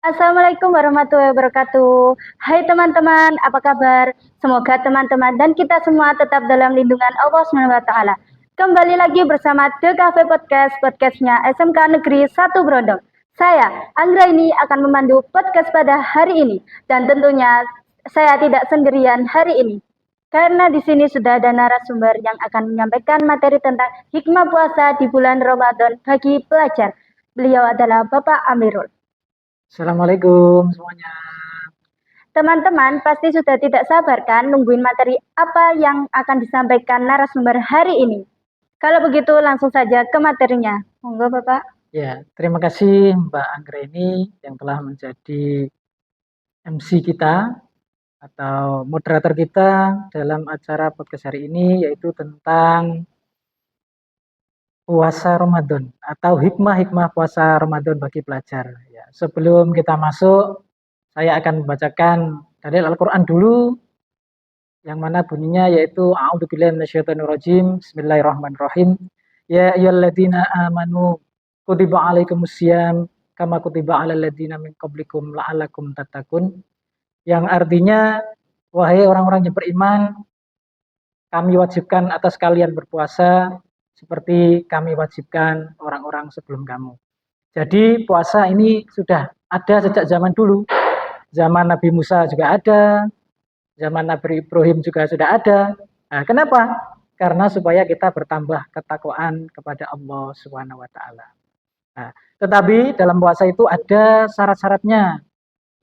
Assalamualaikum warahmatullahi wabarakatuh. Hai teman-teman, apa kabar? Semoga teman-teman dan kita semua tetap dalam lindungan Allah Subhanahu wa taala. Kembali lagi bersama The Cafe Podcast, podcastnya SMK Negeri 1 Brondong. Saya, Anggra ini akan memandu podcast pada hari ini dan tentunya saya tidak sendirian hari ini. Karena di sini sudah ada narasumber yang akan menyampaikan materi tentang hikmah puasa di bulan Ramadan bagi pelajar. Beliau adalah Bapak Amirul. Assalamualaikum semuanya. Teman-teman pasti sudah tidak sabar kan nungguin materi apa yang akan disampaikan narasumber hari ini. Kalau begitu langsung saja ke materinya. Monggo Bapak. Ya, terima kasih Mbak Anggreni yang telah menjadi MC kita atau moderator kita dalam acara podcast hari ini, yaitu tentang puasa Ramadan atau hikmah-hikmah puasa Ramadan bagi pelajar. Ya, sebelum kita masuk, saya akan membacakan dalil Al-Quran dulu, yang mana bunyinya yaitu A'udzubillahi minasyaitonirrajim. Bismillahirrahmanirrahim. Ya ayyuhalladzina amanu kutiba alaikumusiyam kama kutiba alal ladzina min qablikum la'allakum tattaqun. Yang artinya, wahai orang-orang yang beriman, kami wajibkan atas kalian berpuasa seperti kami wajibkan orang-orang sebelum kamu. Jadi puasa ini sudah ada sejak zaman dulu. Zaman Nabi Musa juga ada, zaman Nabi Ibrahim juga sudah ada. Nah, kenapa? Karena supaya kita bertambah ketakwaan kepada Allah Subhanahu wa taala. Nah, tetapi dalam puasa itu ada syarat-syaratnya,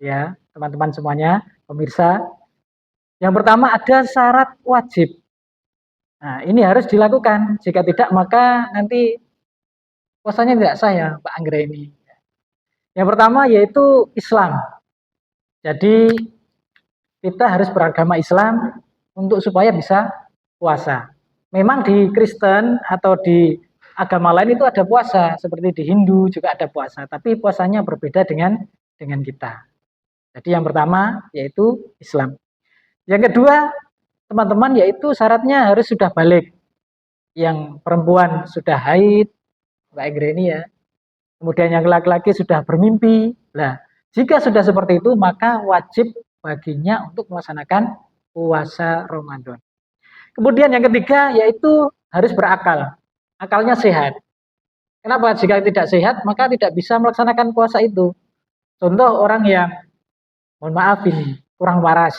ya, teman-teman semuanya, pemirsa. Yang pertama ada syarat wajib. Nah, ini harus dilakukan. Jika tidak, maka nanti puasanya tidak sah ya, Pak Anggra ini. Yang pertama yaitu Islam. Jadi kita harus beragama Islam untuk supaya bisa puasa. Memang di Kristen atau di agama lain itu ada puasa, seperti di Hindu juga ada puasa, tapi puasanya berbeda dengan kita. Jadi yang pertama yaitu Islam. Yang kedua, teman-teman, yaitu syaratnya harus sudah balik. Yang perempuan sudah haid, Mbak Egreni ya. Kemudian yang laki-laki sudah bermimpi. Nah, jika sudah seperti itu, maka wajib baginya untuk melaksanakan puasa Ramadan. Kemudian yang ketiga yaitu harus berakal. Akalnya sehat. Kenapa? Jika tidak sehat, maka tidak bisa melaksanakan puasa itu. Contoh orang yang, mohon maaf ini, kurang waras.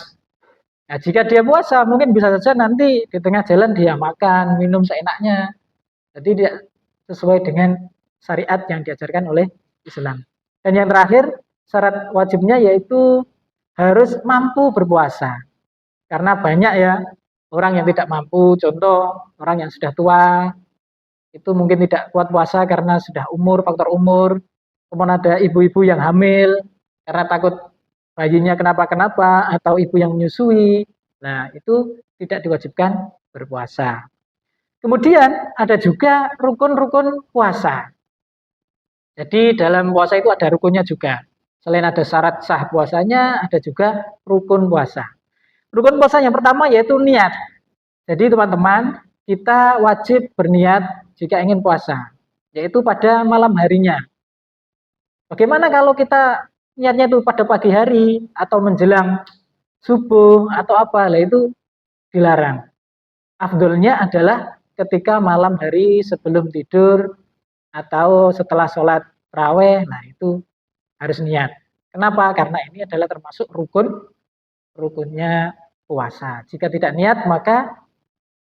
Nah, jika dia puasa, mungkin bisa saja nanti di tengah jalan dia makan, minum seenaknya. Jadi dia sesuai dengan syariat yang diajarkan oleh Islam. Dan yang terakhir, syarat wajibnya yaitu harus mampu berpuasa. Karena banyak ya orang yang tidak mampu, contoh orang yang sudah tua, itu mungkin tidak kuat puasa karena sudah umur, faktor umur. Kemudian ada ibu-ibu yang hamil karena takut bayinya kenapa-kenapa, atau ibu yang menyusui. Nah, itu tidak diwajibkan berpuasa. Kemudian ada juga rukun-rukun puasa. Jadi dalam puasa itu ada rukunnya juga. Selain ada syarat sah puasanya, ada juga rukun puasa. Rukun puasa yang pertama yaitu niat. Jadi teman-teman, kita wajib berniat jika ingin puasa, yaitu pada malam harinya. Bagaimana kalau kita niatnya itu pada pagi hari atau menjelang subuh atau apa? Lah itu dilarang. Afdolnya adalah ketika malam hari sebelum tidur atau setelah sholat raweh. Nah, itu harus niat. Kenapa? Karena ini adalah termasuk rukunnya puasa. Jika tidak niat, maka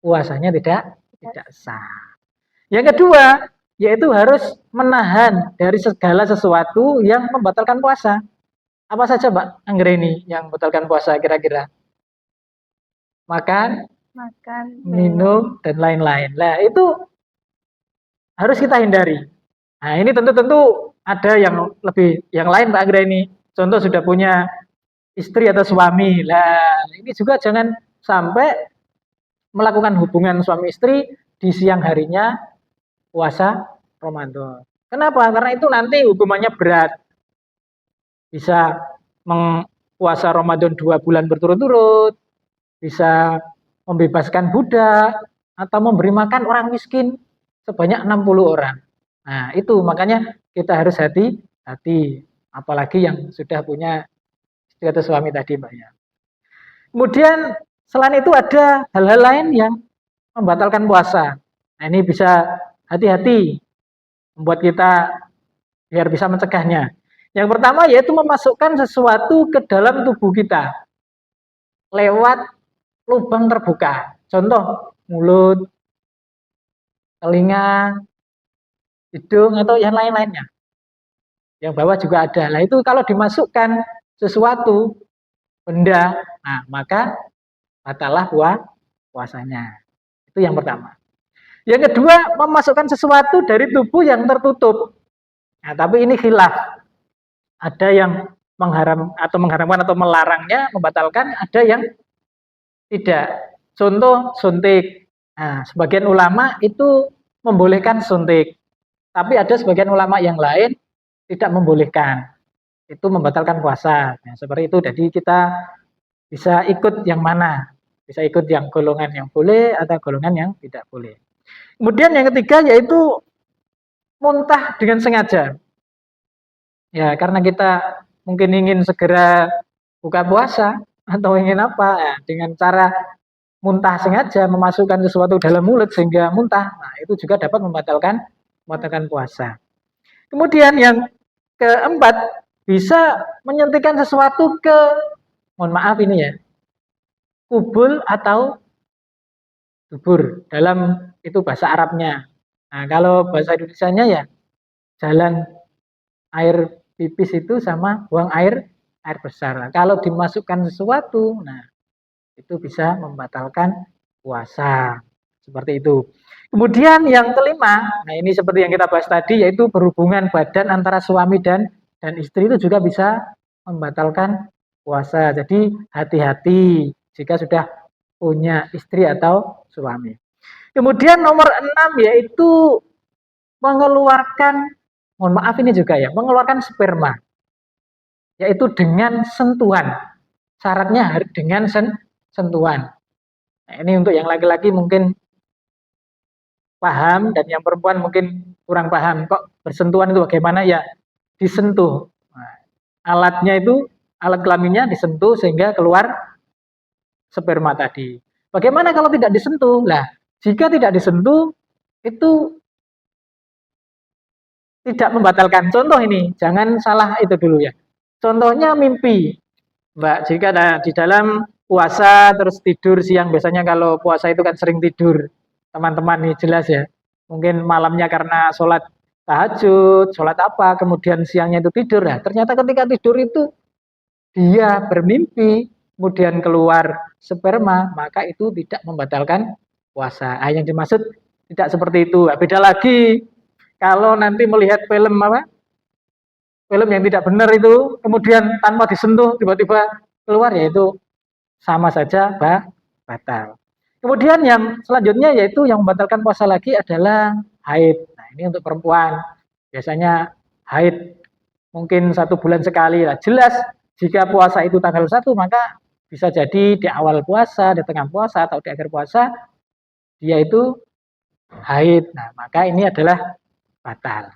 puasanya tidak sah. Yang kedua, yaitu harus menahan dari segala sesuatu yang membatalkan puasa. Apa saja, Mbak Anggreni, yang membatalkan puasa kira-kira? Makan, minum, dan lain-lain. Nah, itu harus kita hindari. Nah, ini tentu ada yang lain, Mbak Anggreni. Contoh sudah punya istri atau suami. Nah, ini juga jangan sampai melakukan hubungan suami istri di siang harinya puasa Ramadan. Kenapa? Karena itu nanti hukumannya berat. Bisa puasa Ramadan 2 bulan berturut-turut, bisa membebaskan budak, atau memberi makan orang miskin sebanyak 60 orang. Nah, itu makanya kita harus hati-hati. apalagi yang sudah punya istri atau suami tadi, Mbak ya. Kemudian selain itu ada hal-hal lain yang membatalkan puasa. Nah, ini bisa hati-hati membuat kita biar bisa mencegahnya. Yang pertama yaitu memasukkan sesuatu ke dalam tubuh kita lewat lubang terbuka. Contoh, mulut, telinga, hidung, atau yang lain-lainnya. Yang bawah juga ada. Nah, itu kalau dimasukkan sesuatu, benda, nah maka batallah puasanya. Itu yang pertama. Yang kedua, memasukkan sesuatu dari tubuh yang tertutup. Nah, tapi ini khilaf. Ada yang mengharamkan atau melarangnya, membatalkan, ada yang tidak. Contoh, suntik. Nah, sebagian ulama itu membolehkan suntik. Tapi ada sebagian ulama yang lain tidak membolehkan. Itu membatalkan puasa. Nah, seperti itu. Jadi kita bisa ikut yang mana? Bisa ikut yang golongan yang boleh atau golongan yang tidak boleh. Kemudian yang ketiga yaitu muntah dengan sengaja. Ya, karena kita mungkin ingin segera buka puasa atau ingin apa, ya, dengan cara muntah sengaja memasukkan sesuatu dalam mulut sehingga muntah. Nah, itu juga dapat membatalkan puasa. Kemudian yang keempat, bisa menyentikkan sesuatu ke, mohon maaf ini ya, kubul atau dubur dalam itu bahasa Arabnya. Nah, kalau bahasa Indonesianya ya jalan air pipis itu sama buang air besar. Nah, kalau dimasukkan sesuatu, nah itu bisa membatalkan puasa. Seperti itu. Kemudian yang kelima, nah ini seperti yang kita bahas tadi, yaitu berhubungan badan antara suami dan istri itu juga bisa membatalkan puasa. Jadi hati-hati jika sudah punya istri atau suami. Kemudian nomor 6 yaitu mengeluarkan, mohon maaf ini juga ya, mengeluarkan sperma, yaitu dengan sentuhan. Syaratnya dengan sentuhan. Nah, ini untuk yang laki-laki mungkin paham dan yang perempuan mungkin kurang paham. Kok bersentuhan itu bagaimana ya? Disentuh. Nah, alatnya itu, alat kelaminnya disentuh sehingga keluar sperma tadi. Bagaimana kalau tidak disentuh? Lah, jika tidak disentuh itu tidak membatalkan. Contoh ini, jangan salah itu dulu ya. Contohnya mimpi, Mbak. Jika di dalam puasa terus tidur siang, biasanya kalau puasa itu kan sering tidur. Teman-teman nih jelas ya. Mungkin malamnya karena sholat tahajud, sholat apa, kemudian siangnya itu tidur. Nah, ternyata ketika tidur itu dia bermimpi, kemudian keluar sperma, maka itu tidak membatalkan puasa. Yang dimaksud tidak seperti itu. Beda lagi kalau nanti melihat film apa? Film yang tidak benar itu, kemudian tanpa disentuh tiba-tiba keluar, yaitu sama saja batal. Kemudian yang selanjutnya yaitu yang membatalkan puasa lagi adalah haid. Nah, ini untuk perempuan. Biasanya haid mungkin 1 bulan sekali lah. Jelas jika puasa itu tanggal 1, maka bisa jadi di awal puasa, di tengah puasa, atau di akhir puasa, dia itu haid. Nah, maka ini adalah batal.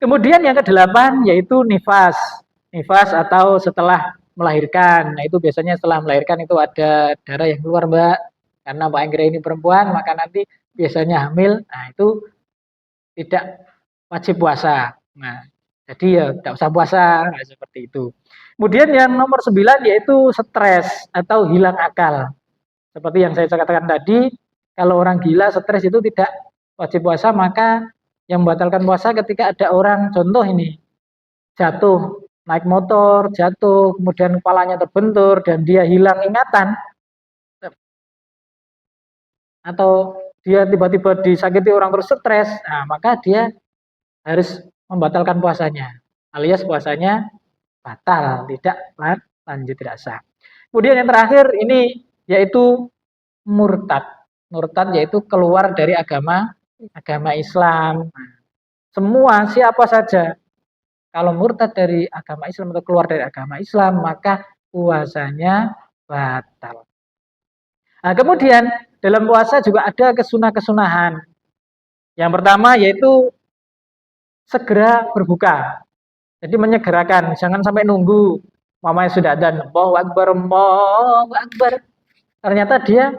Kemudian yang ke-8 yaitu nifas. Nifas atau setelah melahirkan. Nah, itu biasanya setelah melahirkan itu ada darah yang keluar, Mbak. Karena Mbak Anggra ini perempuan, maka nanti biasanya hamil. Nah, itu tidak wajib puasa. Nah, jadi ya tidak usah puasa, nah, seperti itu. Kemudian yang nomor 9 yaitu stres atau hilang akal. Seperti yang saya katakan tadi, kalau orang gila stres itu tidak wajib puasa, maka yang membatalkan puasa ketika ada orang, contoh ini, jatuh, naik motor, jatuh, kemudian kepalanya terbentur dan dia hilang ingatan, atau dia tiba-tiba disakiti orang terus stres, nah, maka dia harus membatalkan puasanya, alias puasanya batal, tidak lanjut, tidak sah. Kemudian yang terakhir ini yaitu murtad. Murtad yaitu keluar dari agama Islam. Semua siapa saja kalau murtad dari agama Islam atau keluar dari agama Islam, maka puasanya batal. Nah, kemudian dalam puasa juga ada kesunah-kesunahan. Yang pertama yaitu segera berbuka. Jadi menyegerakan, jangan sampai nunggu mamanya sudah adzan, Allahu Akbar, Allahu Akbar. Ternyata dia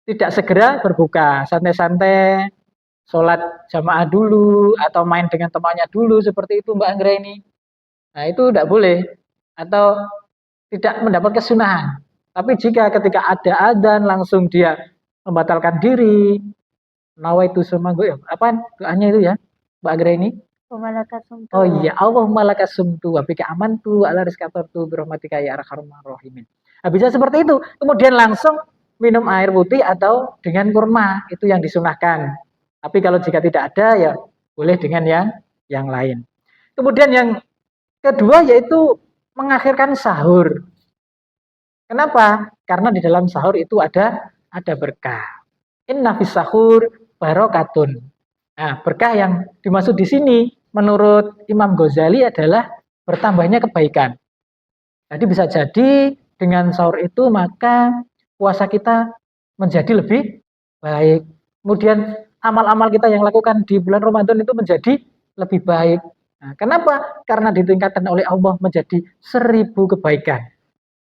tidak segera berbuka, santai-santai, sholat jamaah dulu, atau main dengan temannya dulu, seperti itu Mbak Anggra ini. Nah itu tidak boleh, atau tidak mendapat kesunahan. Tapi jika ketika ada adzan langsung dia membatalkan diri, nawaitu sumanggu, apa doanya itu ya Mbak Anggra ini? Wabarakatuh. Oh iya, Allahumma laka sumtu wa bika amantu ala rizqatartu birahmatika ya arhamar rahimin. Nah, bisa seperti itu. Kemudian langsung minum air putih atau dengan kurma, itu yang disunahkan. Tapi kalau jika tidak ada ya boleh dengan yang lain. Kemudian yang kedua yaitu mengakhirkan sahur. Kenapa? Karena di dalam sahur itu ada berkah. Inna fis sahur barokatun. Nah, berkah yang dimaksud di sini menurut Imam Ghazali adalah bertambahnya kebaikan. Jadi bisa jadi dengan sahur itu maka puasa kita menjadi lebih baik. Kemudian amal-amal kita yang lakukan di bulan Ramadan itu menjadi lebih baik. Nah, kenapa? Karena ditingkatkan oleh Allah menjadi 1000 kebaikan.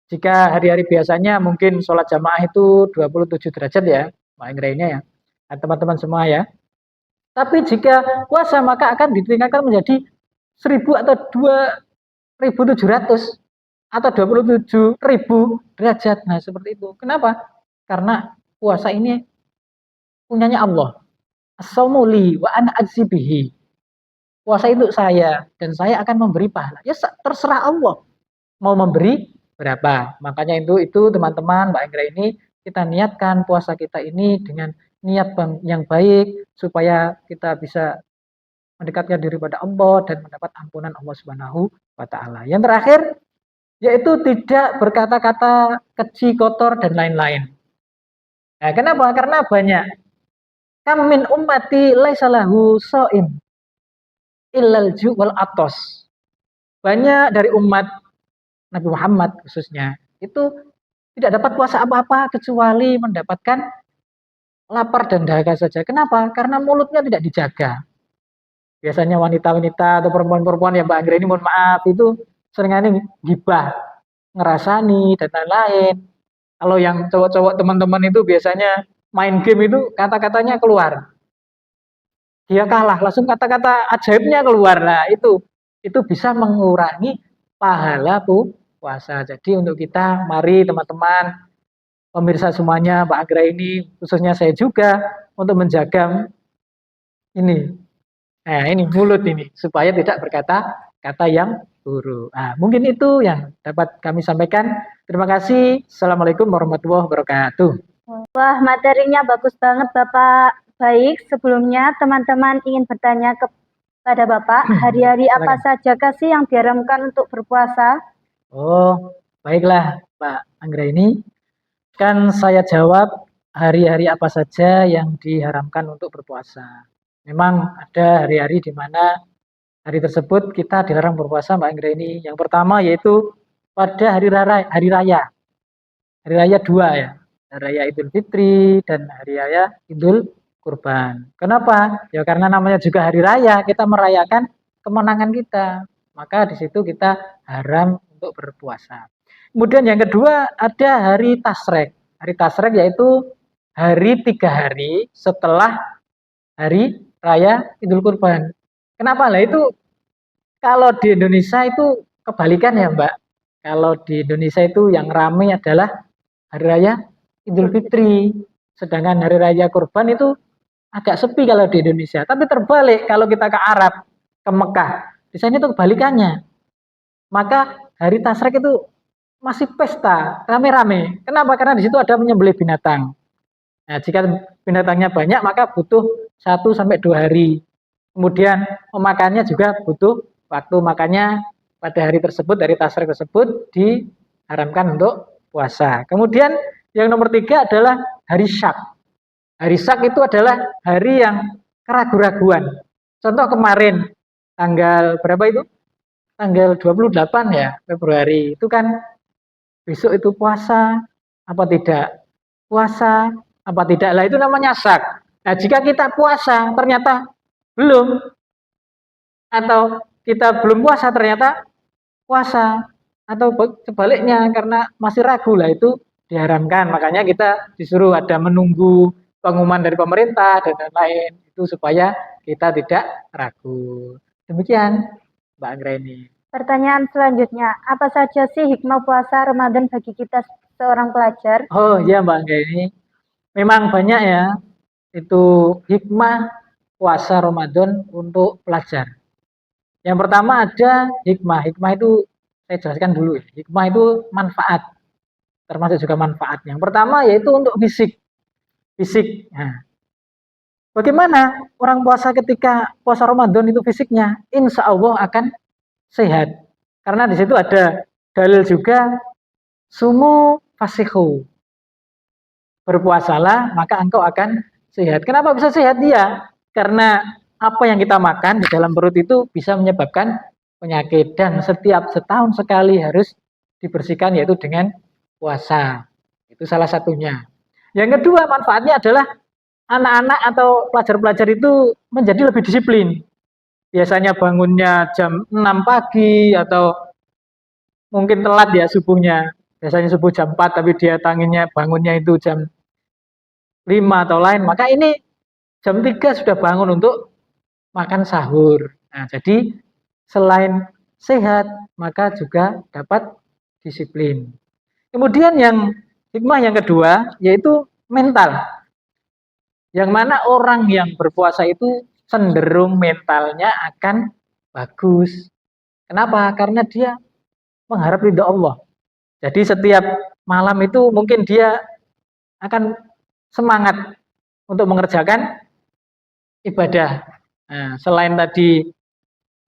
Jika hari-hari biasanya mungkin sholat jamaah itu 27 derajat ya, Mbak Ingrainya ya, nah, teman-teman semua ya. Tapi jika puasa maka akan ditingkatkan menjadi 1000 atau 2700 atau 27.000 derajat. Nah, seperti itu. Kenapa? Karena puasa ini punyanya Allah. As-saumu li wa ana ajzibihi. Puasa itu saya dan saya akan memberi pahala. Ya terserah Allah mau memberi berapa. Makanya itu teman-teman Mbak Anggra ini kita niatkan puasa kita ini dengan niat yang baik supaya kita bisa mendekatkan diri pada Allah dan mendapat ampunan Allah Subhanahu wa taala. Yang terakhir yaitu tidak berkata-kata keji, kotor dan lain-lain. Nah, kenapa? Karena banyak kam min ummati laisa lahu shaim illal ju' wal atos. Banyak dari umat Nabi Muhammad khususnya itu tidak dapat puasa apa-apa kecuali mendapatkan lapar dan dahaga saja. Kenapa? Karena mulutnya tidak dijaga. Biasanya wanita-wanita atau perempuan-perempuan yang Mbak Anggra ini mohon maaf itu seringkali gibah, ngerasani dan lain-lain. Kalau yang cowok-cowok teman-teman itu biasanya main game itu kata-katanya keluar. Dia kalah, langsung kata-kata ajaibnya keluar. Nah, itu bisa mengurangi pahala puasa. Jadi untuk kita, mari teman-teman, pemirsa semuanya, Mbak Agra ini, khususnya saya juga, untuk menjaga ini. Nah, ini mulut ini, supaya tidak berkata kata yang buruk. Nah, mungkin itu yang dapat kami sampaikan. Terima kasih. Assalamualaikum warahmatullahi wabarakatuh. Wah, materinya bagus banget Bapak. Baik, sebelumnya teman-teman ingin bertanya kepada Bapak, hari-hari apa saja sih yang diharamkan untuk berpuasa? Oh, baiklah Pak Anggra ini. Kan saya jawab hari-hari apa saja yang diharamkan untuk berpuasa. Memang ada hari-hari di mana hari tersebut kita dilarang berpuasa Mbak Anggra ini. Yang pertama yaitu pada hari raya. Hari raya dua ya. Hari raya Idul Fitri dan hari raya Idul Kurban. Kenapa? Ya karena namanya juga hari raya, kita merayakan kemenangan kita. Maka di situ kita haram untuk berpuasa. Kemudian yang kedua ada hari Tasrek. Hari Tasrek yaitu hari 3 hari setelah hari raya Idul Kurban. Kenapa? Lah itu kalau di Indonesia itu kebalikan ya Mbak. Kalau di Indonesia itu yang ramai adalah hari raya Idul Fitri. Sedangkan hari raya Kurban itu agak sepi kalau di Indonesia. Tapi terbalik kalau kita ke Arab, ke Mekah. Di sana itu kebalikannya. Maka hari Tasrek itu masih pesta, rame-rame. Kenapa? Karena di situ ada menyembelih binatang. Nah, jika binatangnya banyak maka butuh 1 sampai 2 hari. Kemudian memakannya juga butuh waktu. Makanya pada hari tersebut, dari Tasrek tersebut diharamkan untuk puasa. Kemudian yang nomor 3 adalah hari Syak. Hari Syak itu adalah hari yang keraguan-raguan. Contoh kemarin tanggal berapa itu? Tanggal 28 ya Februari. Itu kan besok itu puasa apa tidak? Puasa apa tidak? Lah itu namanya Syak. Nah, jika kita puasa ternyata belum atau kita belum puasa ternyata puasa, atau sebaliknya karena masih ragu lah itu diharamkan. Makanya kita disuruh ada menunggu pengumuman dari pemerintah dan lain-lain itu supaya kita tidak ragu. Demikian Mbak Anggreni. Pertanyaan selanjutnya, apa saja sih hikmah puasa Ramadan bagi kita seorang pelajar? Oh iya Mbak Anggreni, memang banyak ya itu hikmah puasa Ramadan untuk pelajar. Yang pertama ada hikmah. Hikmah itu saya jelaskan dulu ya. Hikmah itu manfaat, termasuk juga manfaat. Yang pertama yaitu untuk fisik. Fisik. Nah, bagaimana orang puasa ketika puasa Ramadan itu fisiknya? Insya Allah akan sehat. Karena di situ ada dalil juga sumu fasihu. Berpuasalah maka engkau akan sehat. Kenapa bisa sehat dia? Karena apa yang kita makan di dalam perut itu bisa menyebabkan penyakit dan setiap setahun sekali harus dibersihkan yaitu dengan puasa. Itu salah satunya. Yang kedua manfaatnya adalah anak-anak atau pelajar-pelajar itu menjadi lebih disiplin. Biasanya bangunnya jam 6 pagi atau mungkin telat ya subuhnya. Biasanya subuh jam 4 tapi dia tanginnya bangunnya itu jam 5 atau lain. Maka ini jam 3 sudah bangun untuk makan sahur. Nah, jadi selain sehat maka juga dapat disiplin. Kemudian yang hikmah yang kedua yaitu mental. Yang mana orang yang berpuasa itu cenderung mentalnya akan bagus. Kenapa? Karena dia mengharap ridha Allah. Jadi setiap malam itu mungkin dia akan semangat untuk mengerjakan ibadah. Nah, selain tadi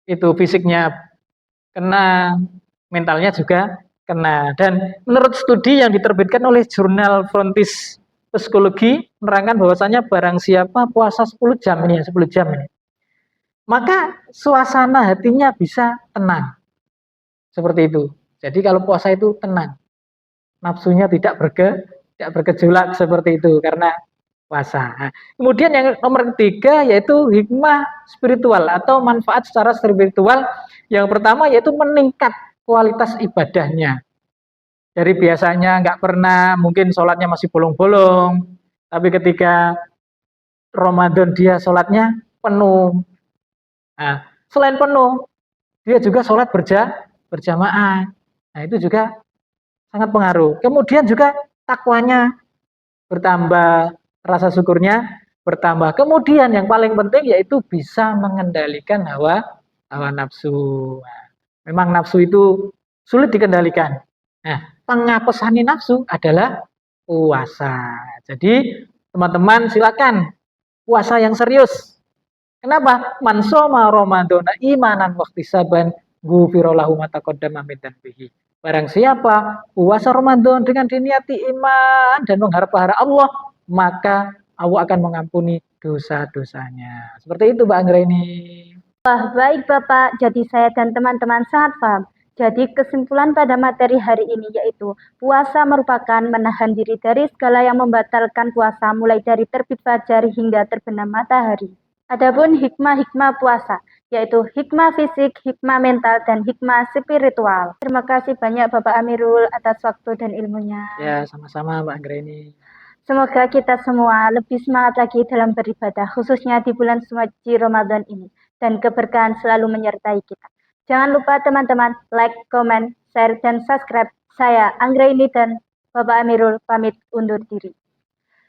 itu fisiknya kena, mentalnya juga kena. Dan menurut studi yang diterbitkan oleh jurnal Frontis Psikologi menerangkan bahwasanya barang siapa puasa 10 jam ini ya, 10 jam ini, maka suasana hatinya bisa tenang. Seperti itu. Jadi kalau puasa itu tenang. Nafsunya tidak bergejolak seperti itu karena puasa. Nah, kemudian yang nomor ketiga yaitu hikmah spiritual atau manfaat secara spiritual. Yang pertama yaitu meningkat kualitas ibadahnya. Dari biasanya nggak pernah, mungkin sholatnya masih bolong-bolong, tapi ketika Ramadan dia sholatnya penuh. Nah, selain penuh, dia juga sholat berjamaah. Nah, itu juga sangat pengaruh. Kemudian juga takwanya bertambah, rasa syukurnya bertambah. Kemudian yang paling penting yaitu bisa mengendalikan hawa nafsu. Nah, memang nafsu itu sulit dikendalikan. Nah, pengapesan nafsu adalah puasa. Jadi teman-teman silakan puasa yang serius. Kenapa? Man shoma Ramadhana imanan wahtisaban ghufira lahu ma taqaddama min dzambihi. Barang siapa puasa Ramadan dengan diniati iman dan mengharap pahala Allah, maka Allah akan mengampuni dosa-dosanya. Seperti itu, Mbak Anggreni. Wah, baik Bapak. Jadi saya dan teman-teman sangat paham. Jadi kesimpulan pada materi hari ini yaitu puasa merupakan menahan diri dari segala yang membatalkan puasa mulai dari terbit fajar hingga terbenam matahari. Adapun hikmah-hikmah puasa yaitu hikmah fisik, hikmah mental, dan hikmah spiritual. Terima kasih banyak Bapak Amirul atas waktu dan ilmunya. Ya, sama-sama Mbak Anggreni. Semoga kita semua lebih semangat lagi dalam beribadah, khususnya di bulan suci Ramadan ini. Dan keberkahan selalu menyertai kita. Jangan lupa teman-teman like, comment, share, dan subscribe. Saya Anggraini dan Bapak Amirul pamit undur diri.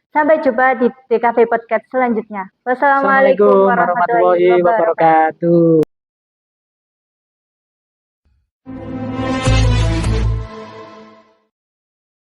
Sampai jumpa di DKV Podcast selanjutnya. Wassalamualaikum Assalamualaikum warahmatullahi warahmatullahi wabarakatuh. wabarakatuh.